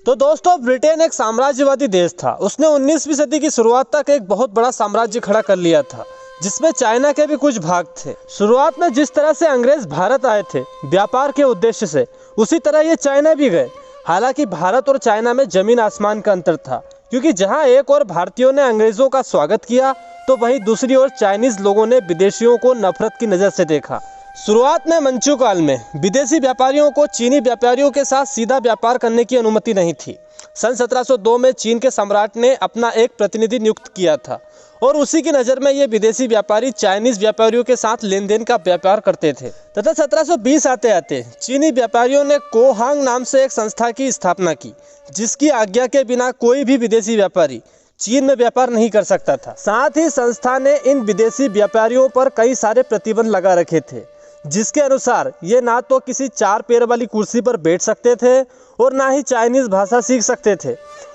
तो दोस्तों, ब्रिटेन एक साम्राज्यवादी देश था। उसने 19वीं सदी की शुरुआत तक एक बहुत बड़ा साम्राज्य खड़ा कर लिया था, जिसमें चाइना के भी कुछ भाग थे। शुरुआत में जिस तरह से अंग्रेज भारत आए थे व्यापार के उद्देश्य से, उसी तरह ये चाइना भी गए। हालांकि भारत और चाइना में जमीन आसमान का अंतर था, क्योंकि जहां एक और भारतीयों ने अंग्रेजों का स्वागत किया, तो वहीं दूसरी ओर चाइनीज लोगों ने विदेशियों को नफरत की नज़र से देखा। शुरुआत में मंचू काल में विदेशी व्यापारियों को चीनी व्यापारियों के साथ सीधा व्यापार करने की अनुमति नहीं थी। सन 1702 में चीन के सम्राट ने अपना एक प्रतिनिधि नियुक्त किया था और उसी की नज़र में ये विदेशी व्यापारी चाइनीज व्यापारियों के साथ लेन देन का व्यापार करते थे। तथा 1720 आते आते चीनी व्यापारियों ने कोहांग नाम से एक संस्था की स्थापना की, जिसकी आज्ञा के बिना कोई भी विदेशी व्यापारी चीन में व्यापार नहीं कर सकता था। साथ ही संस्था ने इन विदेशी व्यापारियों पर कई सारे प्रतिबंध लगा रखे थे, जिसके अनुसार ये ना तो किसी 4 पैर वाली कुर्सी पर बैठ सकते थे और ना ही चाइनीज भाषा सीख सकते थे।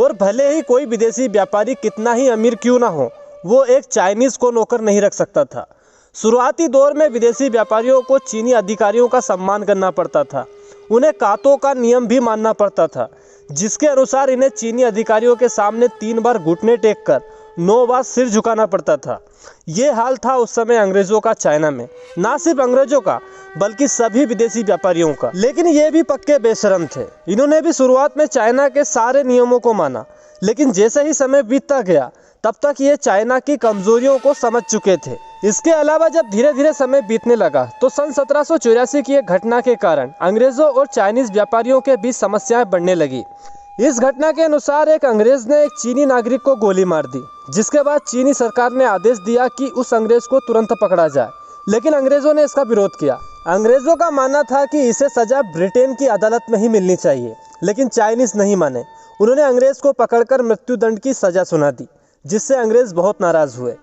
और भले ही कोई विदेशी व्यापारी कितना ही अमीर क्यों ना हो, वो एक चाइनीज को नौकर नहीं रख सकता था। शुरुआती दौर में विदेशी व्यापारियों को चीनी अधिकारियों का सम्मान करना पड़ता था। उन्हें कातों का नियम भी मानना पड़ता था, जिसके अनुसार इन्हें चीनी अधिकारियों के सामने 3 बार घुटने टेक कर 9 बार सिर झुकाना पड़ता था। ये हाल था उस समय अंग्रेजों का चाइना में। ना सिर्फ अंग्रेजों का, बल्कि सभी विदेशी व्यापारियों का। लेकिन ये भी पक्के बेशरम थे। इन्होंने भी शुरुआत में चाइना के सारे नियमों को माना, लेकिन जैसे ही समय बीतता गया, तब तक ये चाइना की कमजोरियों को समझ चुके थे। इसके अलावा जब धीरे धीरे समय बीतने लगा, तो सन 1784 की एक घटना के कारण अंग्रेजों और चाइनीज व्यापारियों के बीच समस्याएं बढ़ने लगी। इस घटना के अनुसार एक अंग्रेज ने एक चीनी नागरिक को गोली मार दी, जिसके बाद चीनी सरकार ने आदेश दिया कि उस अंग्रेज को तुरंत पकड़ा जाए। लेकिन अंग्रेजों ने इसका विरोध किया। अंग्रेजों का मानना था कि इसे सजा ब्रिटेन की अदालत में ही मिलनी चाहिए, लेकिन चाइनीज नहीं माने। उन्होंने अंग्रेज को पकड़कर मृत्युदंड की सजा सुना दी, जिससे अंग्रेज बहुत नाराज हुए।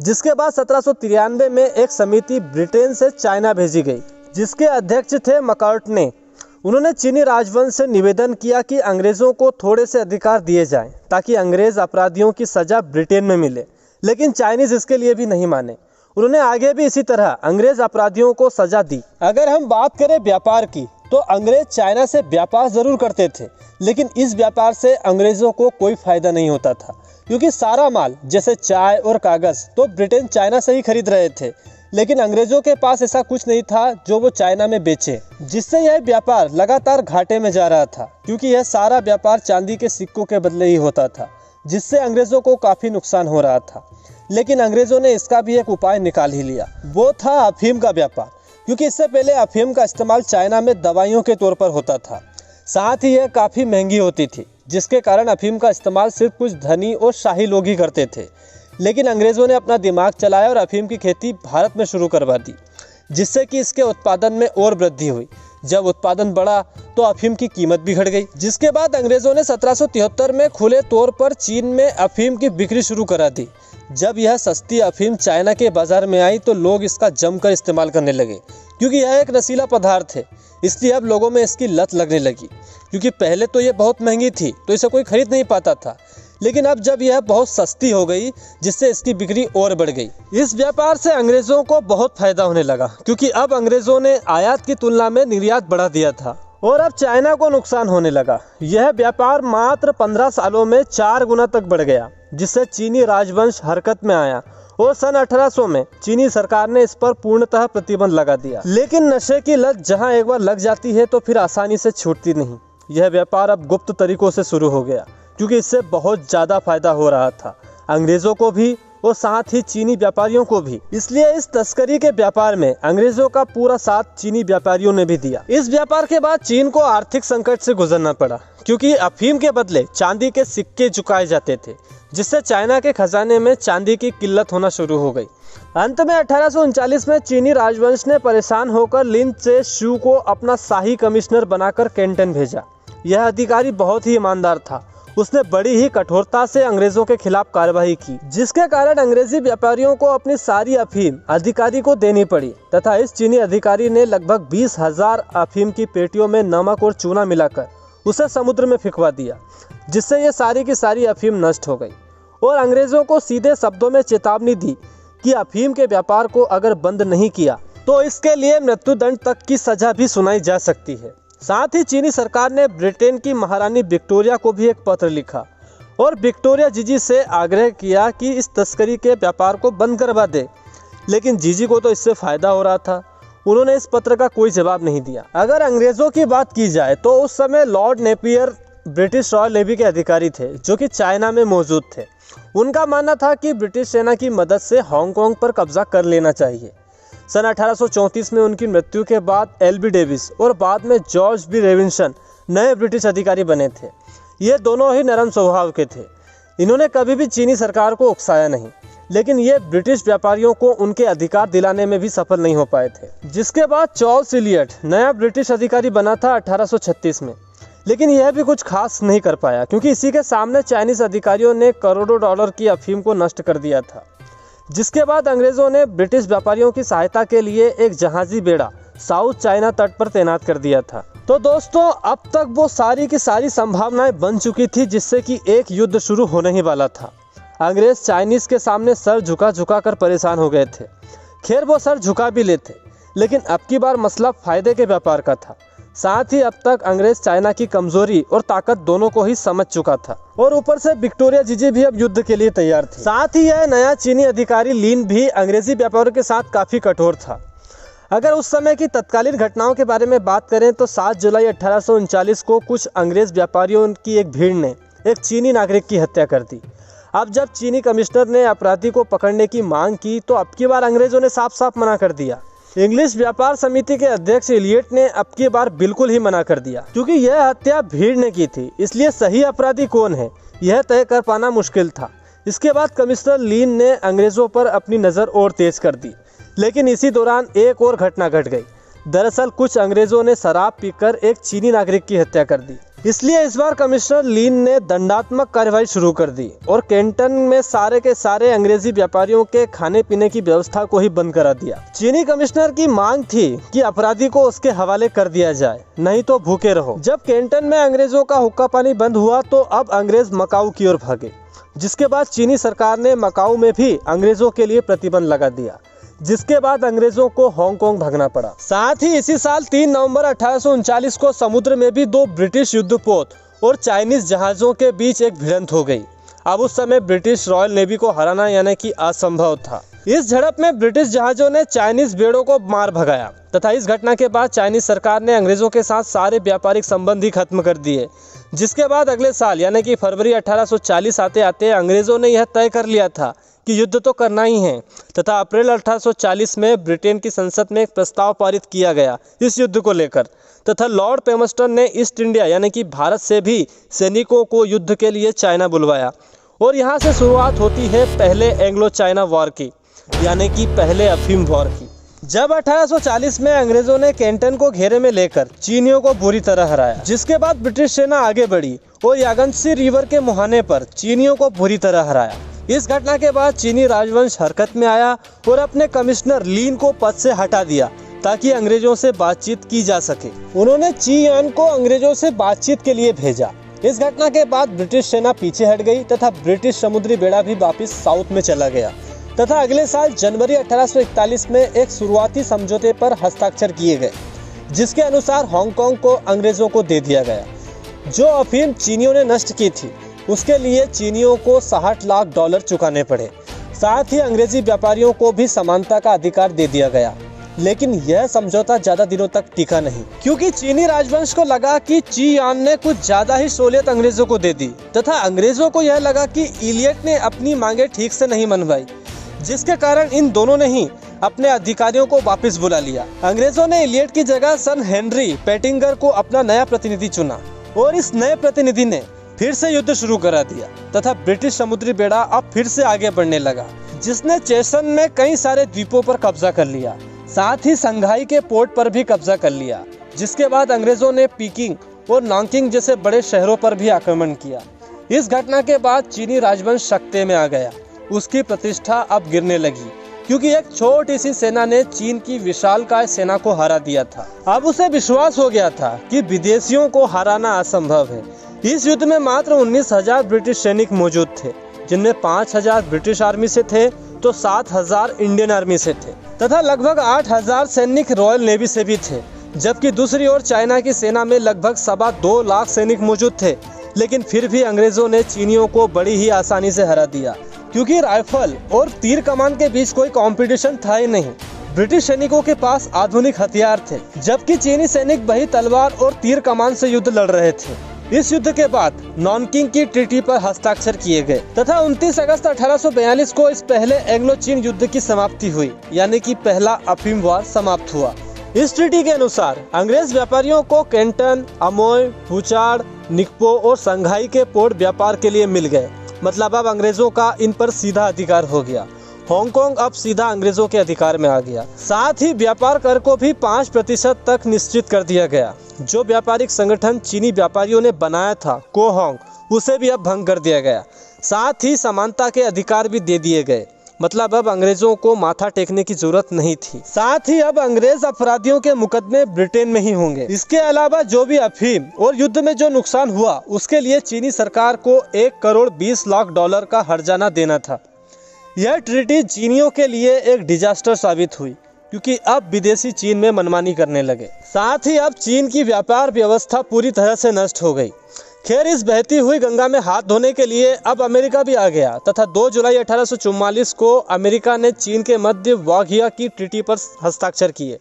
जिसके बाद 1793 में एक समिति ब्रिटेन से चाइना भेजी गई, जिसके अध्यक्ष थे मैकार्टने। उन्होंने चीनी राजवंश से निवेदन किया कि अंग्रेजों को थोड़े से अधिकार दिए जाएं, ताकि अंग्रेज अपराधियों की सजा ब्रिटेन में मिले। लेकिन चाइनीज इसके लिए भी नहीं माने। उन्होंने आगे भी इसी तरह अंग्रेज अपराधियों को सजा दी। अगर हम बात करें व्यापार की, तो अंग्रेज चाइना से व्यापार जरूर करते थे, लेकिन इस व्यापार से अंग्रेजों को कोई फायदा नहीं होता था, क्योंकि सारा माल जैसे चाय और कागज तो ब्रिटेन चाइना से ही खरीद रहे थे। लेकिन अंग्रेजों के पास ऐसा कुछ नहीं था जो वो चाइना में बेचे, जिससे यह व्यापार लगातार घाटे में जा रहा था, क्योंकि यह सारा व्यापार चांदी के सिक्कों के बदले ही होता था, जिससे अंग्रेजों को काफी नुकसान हो रहा था। लेकिन अंग्रेजों ने इसका भी एक उपाय निकाल ही लिया, वो था अफीम का व्यापार। क्योंकि इससे पहले अफीम का इस्तेमाल चाइना में दवाइयों के तौर पर होता था, साथ ही यह काफी महंगी होती थी, जिसके कारण अफीम का इस्तेमाल सिर्फ कुछ धनी और शाही लोग ही करते थे। लेकिन अंग्रेजों ने अपना दिमाग चलाया और अफीम की खेती भारत में शुरू करवा दी, जिससे कि इसके उत्पादन में और वृद्धि हुई। जब उत्पादन बढ़ा तो अफीम की कीमत भी घट गई, जिसके बाद अंग्रेजों ने 1773 में खुले तौर पर चीन में अफीम की बिक्री शुरू करा दी। जब यह सस्ती अफीम चाइना के बाजार में आई, तो लोग इसका जमकर इस्तेमाल करने लगे, क्योंकि यह एक नशीला पदार्थ है। इसलिए अब लोगों में इसकी लत लगने लगी, क्योंकि पहले तो यह बहुत महंगी थी, तो इसे कोई खरीद नहीं पाता था। लेकिन अब जब यह बहुत सस्ती हो गई, जिससे इसकी बिक्री और बढ़ गई। इस व्यापार से अंग्रेजों को बहुत फायदा होने लगा, क्योंकि अब अंग्रेजों ने आयात की तुलना में निर्यात बढ़ा दिया था और अब चाइना को नुकसान होने लगा। यह व्यापार मात्र 15 सालों में 4 गुना तक बढ़ गया, जिससे चीनी राजवंश हरकत में आया और सन 1800 में चीनी सरकार ने इस पर पूर्णतः प्रतिबंध लगा दिया। लेकिन नशे की लत जहां एक बार लग जाती है, तो फिर आसानी से छूटती नहीं। यह व्यापार अब गुप्त तरीकों से शुरू हो गया, क्योंकि इससे बहुत ज़्यादा फायदा हो रहा था अंग्रेज़ों को भी और साथ ही चीनी व्यापारियों को भी। इसलिए इस तस्करी के व्यापार में अंग्रेज़ों का पूरा साथ चीनी व्यापारियों ने भी दिया। इस व्यापार के बाद चीन को आर्थिक संकट से गुजरना पड़ा, क्योंकि अफीम के बदले चांदी के सिक्के चुकाए जाते थे, जिससे चाइना के खजाने में चांदी की किल्लत होना शुरू हो गई। अंत में 1839 में चीनी राजवंश ने परेशान होकर लिन चे शू को अपना शाही कमिश्नर बनाकर कैंटन भेजा। यह अधिकारी बहुत ही ईमानदार था। उसने बड़ी ही कठोरता से अंग्रेजों के खिलाफ कार्रवाई की, जिसके कारण अंग्रेजी व्यापारियों को अपनी सारी अफीम अधिकारी को देनी पड़ी। तथा इस चीनी अधिकारी ने लगभग 20,000 अफीम की पेटियों में नमक और चूना मिलाकर उसे समुद्र में फेंकवा दिया, जिससे ये सारी की सारी अफीम नष्ट हो गई। और अंग्रेजों को सीधे शब्दों में चेतावनी दी कि अफीम के व्यापार को अगर बंद नहीं किया, तो इसके लिए मृत्युदंड तक की सजा भी सुनाई जा सकती है। साथ ही चीनी सरकार ने ब्रिटेन की महारानी विक्टोरिया को भी एक पत्र लिखा और विक्टोरिया जीजी से आग्रह किया कि इस तस्करी के व्यापार को बंद करवा दे, लेकिन जीजी को तो इससे फ़ायदा हो रहा था। उन्होंने इस पत्र का कोई जवाब नहीं दिया। अगर अंग्रेज़ों की बात की जाए तो उस समय Lord Napier British royal navy के अधिकारी थे जो कि चाइना में मौजूद थे। उनका मानना था कि ब्रिटिश सेना की मदद से हांगकांग पर कब्जा कर लेना चाहिए। सन 1834 में उनकी मृत्यु के बाद एलबी डेविस और बाद में जॉर्ज बी रेविंसन नए ब्रिटिश अधिकारी बने थे। ये दोनों ही नरम स्वभाव के थे। इन्होंने कभी भी चीनी सरकार को उकसाया नहीं, लेकिन ये ब्रिटिश व्यापारियों को उनके अधिकार दिलाने में भी सफल नहीं हो पाए थे। जिसके बाद चार्ल्स इलियट नया ब्रिटिश अधिकारी बना था 1836 में, लेकिन यह भी कुछ खास नहीं कर पाया क्योंकि इसी के सामने चाइनीज अधिकारियों ने करोड़ों डॉलर की अफीम को नष्ट कर दिया था। जिसके बाद अंग्रेजों ने ब्रिटिश व्यापारियों की सहायता के लिए एक जहाजी बेड़ा साउथ चाइना तट पर तैनात कर दिया था। तो दोस्तों, अब तक वो सारी की सारी संभावनाएं बन चुकी थी जिससे कि एक युद्ध शुरू होने ही वाला था। अंग्रेज चाइनीज के सामने सर झुका झुका कर परेशान हो गए थे। खैर, वो सर झुका भी लेते, लेकिन अब की बार मसला फायदे के व्यापार का था। साथ ही अब तक अंग्रेज चाइना की कमजोरी और ताकत दोनों को ही समझ चुका था और ऊपर से विक्टोरिया जीजी भी अब युद्ध के लिए तैयार थी। साथ ही यह नया चीनी अधिकारी लिन भी अंग्रेजी व्यापारियों के साथ काफी कठोर था। अगर उस समय की तत्कालीन घटनाओं के बारे में बात करें तो 7 जुलाई 1839 को कुछ अंग्रेज व्यापारियों की एक भीड़ ने एक चीनी नागरिक की हत्या कर दी। अब जब चीनी कमिश्नर ने अपराधी को पकड़ने की मांग की तो अब की बार अंग्रेजों ने साफ साफ मना कर दिया। इंग्लिश व्यापार समिति के अध्यक्ष इलियट ने अब की बार बिल्कुल ही मना कर दिया क्योंकि यह हत्या भीड़ ने की थी, इसलिए सही अपराधी कौन है यह तय कर पाना मुश्किल था। इसके बाद कमिश्नर लीन ने अंग्रेजों पर अपनी नज़र और तेज कर दी, लेकिन इसी दौरान एक और घटना घट गई। दरअसल कुछ अंग्रेजों ने शराब पीकर एक चीनी नागरिक की हत्या कर दी। इसलिए इस बार कमिश्नर लीन ने दंडात्मक कार्रवाई शुरू कर दी और कैंटन में सारे के सारे अंग्रेजी व्यापारियों के खाने पीने की व्यवस्था को ही बंद करा दिया। चीनी कमिश्नर की मांग थी कि अपराधी को उसके हवाले कर दिया जाए, नहीं तो भूखे रहो। जब कैंटन में अंग्रेजों का हुक्का पानी बंद हुआ तो अब अंग्रेज मकाऊ की ओर भागे, जिसके बाद चीनी सरकार ने मकाऊ में भी अंग्रेजों के लिए प्रतिबंध लगा दिया, जिसके बाद अंग्रेजों को हांगकांग भागना पड़ा। साथ ही इसी साल 3 नवंबर 1839 को समुद्र में भी 2 ब्रिटिश युद्धपोत और चाइनीज जहाजों के बीच एक भिड़ंत हो गई। अब उस समय ब्रिटिश रॉयल नेवी को हराना यानी कि असंभव था। इस झड़प में ब्रिटिश जहाजों ने चाइनीज बेड़ों को मार भगाया तथा इस घटना के बाद चाइनीज सरकार ने अंग्रेजों के साथ सारे व्यापारिक संबंध ही खत्म कर दिए। जिसके बाद अगले साल यानी कि फरवरी 1840 आते आते अंग्रेजों ने यह तय कर लिया था कि युद्ध तो करना ही है तथा अप्रैल 1840 में ब्रिटेन की संसद में एक प्रस्ताव पारित किया गया इस युद्ध को लेकर तथा लॉर्ड पेमस्टन ने ईस्ट इंडिया यानी कि भारत से भी सैनिकों को युद्ध के लिए चाइना बुलवाया और यहाँ से शुरुआत होती है पहले एंग्लो चाइना वॉर की यानी कि पहले अफीम वॉर की। जब 1840 में अंग्रेजों ने कैंटन को घेरे में लेकर चीनियों को बुरी तरह हराया, जिसके बाद ब्रिटिश सेना आगे बढ़ी और यागंसी रिवर के मुहाने पर चीनियों को बुरी तरह हराया। इस घटना के बाद चीनी राजवंश हरकत में आया और अपने कमिश्नर लीन को पद से हटा दिया ताकि अंग्रेजों से बातचीत की जा सके। उन्होंने ची यान को अंग्रेजों से बातचीत के लिए भेजा। इस घटना के बाद ब्रिटिश सेना पीछे हट गई तथा ब्रिटिश समुद्री बेड़ा भी वापस साउथ में चला गया तथा अगले साल जनवरी 1841 में एक शुरुआती समझौते पर हस्ताक्षर किए गए, जिसके अनुसार हांगकांग को अंग्रेजों को दे दिया गया। जो अफीम चीनियों ने नष्ट की थी उसके लिए चीनियों को 60 लाख डॉलर चुकाने पड़े। साथ ही अंग्रेजी व्यापारियों को भी समानता का अधिकार दे दिया गया, लेकिन यह समझौता ज्यादा दिनों तक टिका नहीं क्योंकि चीनी राजवंश को लगा कि ची यान ने कुछ ज्यादा ही सहूलियत अंग्रेजों को दे दी तथा अंग्रेजों को यह लगा कि इलियट ने अपनी मांगे ठीक से नहीं मनवाई, जिसके कारण इन दोनों ने ही अपने अधिकारियों को वापस बुला लिया। अंग्रेजों ने इलियट की जगह सन हेनरी पेटिंगर को अपना नया प्रतिनिधि चुना और इस नए प्रतिनिधि ने फिर से युद्ध शुरू करा दिया तथा ब्रिटिश समुद्री बेड़ा अब फिर से आगे बढ़ने लगा, जिसने चेसन में कई सारे द्वीपों पर कब्जा कर लिया। साथ ही संघाई के पोर्ट पर भी कब्जा कर लिया, जिसके बाद अंग्रेजों ने पीकिंग और नांकिंग जैसे बड़े शहरों पर भी आक्रमण किया। इस घटना के बाद चीनी राजवंश शक्ति में आ गया। उसकी प्रतिष्ठा अब गिरने लगी क्योंकि एक छोटी सी सेना ने चीन की विशालकाय सेना को हरा दिया था। अब उसे विश्वास हो गया था कि विदेशियों को हराना असंभव है। इस युद्ध में मात्र 19,000 ब्रिटिश सैनिक मौजूद थे, जिनमें 5,000 ब्रिटिश आर्मी से थे तो 7,000 इंडियन आर्मी से थे तथा लगभग 8,000 सैनिक रॉयल नेवी से भी थे। जबकि दूसरी ओर चाइना की सेना में लगभग 2.25 लाख सैनिक मौजूद थे। लेकिन फिर भी अंग्रेजों ने चीनियों को बड़ी ही आसानी से हरा दिया, क्योंकि राइफल और तीर कमान के बीच कोई कंपटीशन था ही नहीं। ब्रिटिश सैनिकों के पास आधुनिक हथियार थे, जबकि चीनी सैनिक वही तलवार और तीर कमान से युद्ध लड़ रहे थे। इस युद्ध के बाद नॉनकिंग की ट्रीटी पर हस्ताक्षर किए गए तथा 29 अगस्त 1842 को इस पहले एंग्लो चीन युद्ध की समाप्ति हुई, यानी कि पहला अफीम वार समाप्त हुआ। इस ट्रीटी के अनुसार अंग्रेज व्यापारियों को कैंटन, अमोय, फुचार, निकपो और संघाई के पोर्ट व्यापार के लिए मिल गए। मतलब अब अंग्रेजों का इन पर सीधा अधिकार हो गया। हांगकांग अब सीधा अंग्रेजों के अधिकार में आ गया। साथ ही व्यापार कर को भी 5% तक निश्चित कर दिया गया। जो व्यापारिक संगठन चीनी व्यापारियों ने बनाया था कोहोंग, उसे भी अब भंग कर दिया गया। साथ ही समानता के अधिकार भी दे दिए गए। मतलब अब अंग्रेजों को माथा टेकने की जरूरत नहीं थी। साथ ही अब अंग्रेज अपराधियों के मुकदमे ब्रिटेन में ही होंगे। इसके अलावा जो भी अफीम और युद्ध में जो नुकसान हुआ, उसके लिए चीनी सरकार को $1.20 लाख का हर्जाना देना था। यह ट्रीटी चीनियों के लिए एक डिजास्टर साबित हुई, क्योंकि अब विदेशी चीन में मनमानी करने लगे। साथ ही अब चीन की व्यापार व्यवस्था पूरी तरह से नष्ट हो गई। खैर, इस बहती हुई गंगा में हाथ धोने के लिए अब अमेरिका भी आ गया तथा 2 जुलाई 1844 को अमेरिका ने चीन के मध्य वाघिया की ट्रीटी पर हस्ताक्षर किए।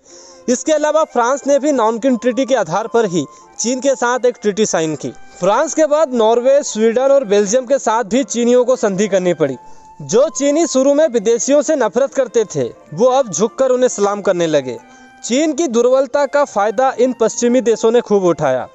इसके अलावा फ्रांस ने भी नॉनकिंग ट्रीटी के आधार पर ही चीन के साथ एक ट्रीटी साइन की। फ्रांस के बाद नॉर्वे, स्वीडन और बेल्जियम के साथ भी चीनियों को संधि करनी पड़ी। जो चीनी शुरू में विदेशियों से नफरत करते थे, वो अब झुककर उन्हें सलाम करने लगे। चीन की दुर्बलता का फायदा इन पश्चिमी देशों ने खूब उठाया।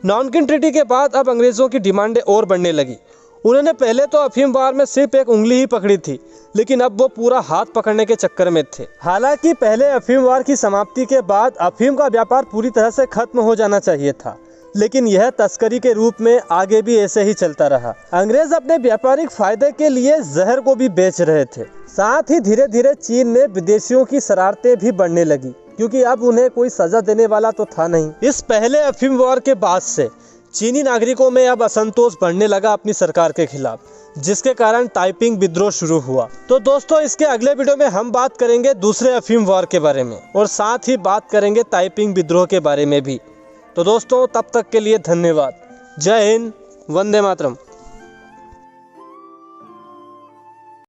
नॉनकिंग ट्रीटी के बाद अब अंग्रेजों की डिमांडें और बढ़ने लगी। उन्होंने पहले तो अफीम वार में सिर्फ एक उंगली ही पकड़ी थी, लेकिन अब वो पूरा हाथ पकड़ने के चक्कर में थे। हालांकि पहले अफीम वार की समाप्ति के बाद अफीम का व्यापार पूरी तरह से खत्म हो जाना चाहिए था, लेकिन यह तस्करी के रूप में आगे भी ऐसे ही चलता रहा। अंग्रेज अपने व्यापारिक फायदे के लिए जहर को भी बेच रहे थे। साथ ही धीरे धीरे चीन में विदेशियों की शरारतें भी बढ़ने लगी, क्योंकि अब उन्हें कोई सजा देने वाला तो था नहीं। इस पहले अफीम वार के बाद से चीनी नागरिकों में अब असंतोष बढ़ने लगा अपनी सरकार के खिलाफ, जिसके कारण ताइपिंग विद्रोह शुरू हुआ। तो दोस्तों, इसके अगले वीडियो में हम बात करेंगे दूसरे अफीम वार के बारे में और साथ ही बात करेंगे ताइपिंग विद्रोह के बारे में भी। तो दोस्तों, तब तक के लिए धन्यवाद। जय हिंद, वंदे मातरम।